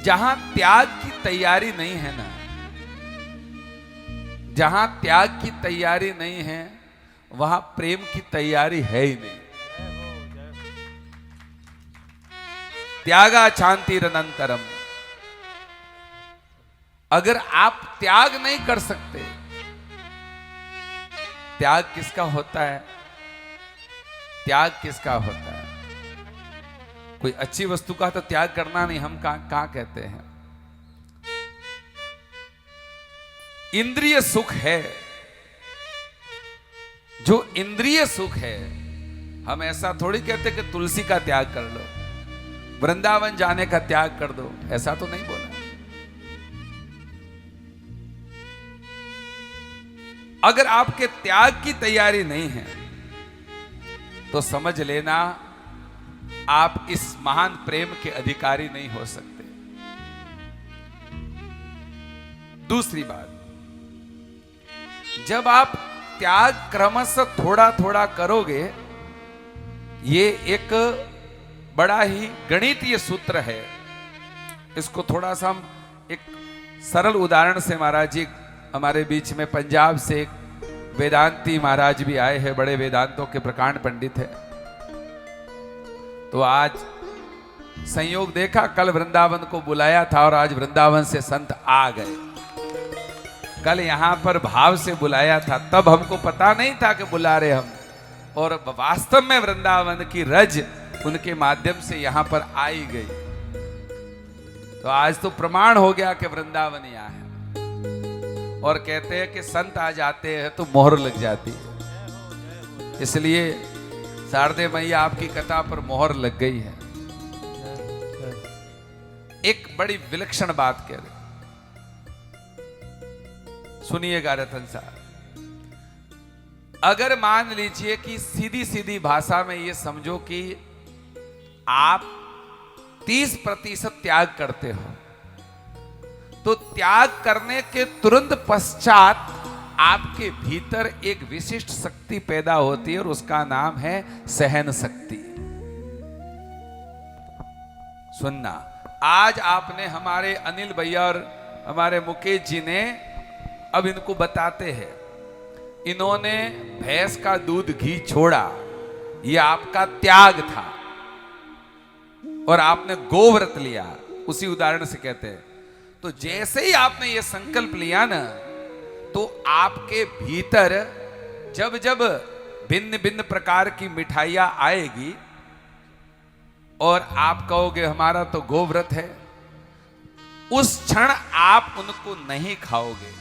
जहां त्याग की तैयारी नहीं है ना, जहां त्याग की तैयारी नहीं है वहां प्रेम की तैयारी है ही नहीं। त्यागा शांतिरनंतरम। अगर आप त्याग नहीं कर सकते, त्याग किसका होता है? त्याग किसका होता है? कोई अच्छी वस्तु का तो त्याग करना नहीं, हम कहां कहते हैं। इंद्रिय सुख है, जो इंद्रिय सुख है, हम ऐसा थोड़ी कहते कि तुलसी का त्याग कर लो, वृंदावन जाने का त्याग कर दो, ऐसा तो नहीं बोला। अगर आपके त्याग की तैयारी नहीं है तो समझ लेना आप इस महान प्रेम के अधिकारी नहीं हो सकते। दूसरी बात, जब आप त्याग क्रमशः थोड़ा थोड़ा करोगे, ये एक बड़ा ही गणितीय सूत्र है। इसको थोड़ा सा हम एक सरल उदाहरण से, महाराज जी हमारे बीच में पंजाब से एक वेदांती महाराज भी आए हैं, बड़े वेदांतों के प्रकांड पंडित है। तो आज संयोग देखा, कल वृंदावन को बुलाया था और आज वृंदावन से संत आ गए। कल यहां पर भाव से बुलाया था, तब हमको पता नहीं था कि बुला रहे हम, और वास्तव में वृंदावन की रज उनके माध्यम से यहां पर आई गई। तो आज तो प्रमाण हो गया कि वृंदावन यहां है। और कहते हैं कि संत आ जाते हैं तो मोहर लग जाती है, इसलिए शारदे मैया आपकी कथा पर मोहर लग गई है। एक बड़ी विलक्षण बात कह रहे, सुनिएगा रतन साहब। अगर मान लीजिए कि सीधी सीधी भाषा में ये समझो कि आप 30% त्याग करते हो, तो त्याग करने के तुरंत पश्चात आपके भीतर एक विशिष्ट शक्ति पैदा होती है और उसका नाम है सहन शक्ति। सुनना, आज आपने, हमारे अनिल भैया और हमारे मुकेश जी ने, अब इनको बताते हैं, इन्होंने भैंस का दूध घी छोड़ा, ये आपका त्याग था, और आपने गोव्रत लिया। उसी उदाहरण से कहते हैं, तो जैसे ही आपने ये संकल्प लिया ना, तो आपके भीतर जब जब भिन्न भिन्न प्रकार की मिठाइयां आएगी और आप कहोगे हमारा तो गोव्रत है, उस क्षण आप उनको नहीं खाओगे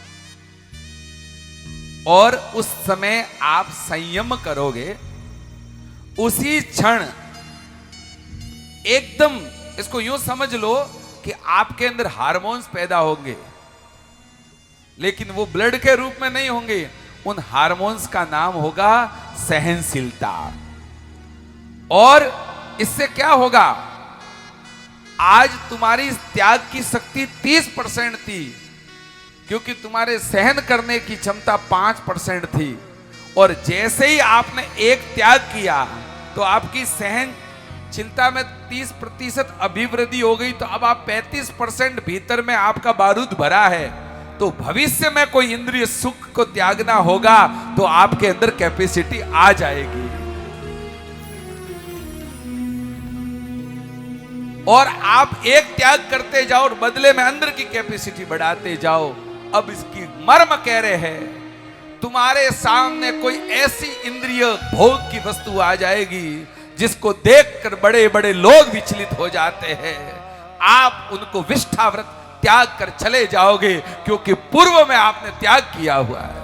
और उस समय आप संयम करोगे। उसी क्षण एकदम, इसको यूं समझ लो कि आपके अंदर हार्मोन्स पैदा होंगे, लेकिन वो ब्लड के रूप में नहीं होंगे। उन हार्मोन्स का नाम होगा सहनशीलता। और इससे क्या होगा, आज तुम्हारी त्याग की शक्ति 30% थी, क्योंकि तुम्हारे सहन करने की क्षमता 5% थी, और जैसे ही आपने एक त्याग किया तो आपकी सहनशीलता में 30% अभिवृद्धि हो गई। तो अब आप 35% भीतर में आपका बारूद भरा है। तो भविष्य में कोई इंद्रिय सुख को त्यागना होगा तो आपके अंदर कैपेसिटी आ जाएगी, और आप एक त्याग करते जाओ और बदले में अंदर की कैपेसिटी बढ़ाते जाओ। अब इसकी मर्म कह रहे हैं, तुम्हारे सामने कोई ऐसी इंद्रिय भोग की वस्तु आ जाएगी जिसको देखकर बड़े बड़े लोग विचलित हो जाते हैं। आप उनको विष्ठाव्रत त्याग कर चले जाओगे, क्योंकि पूर्व में आपने त्याग किया हुआ है।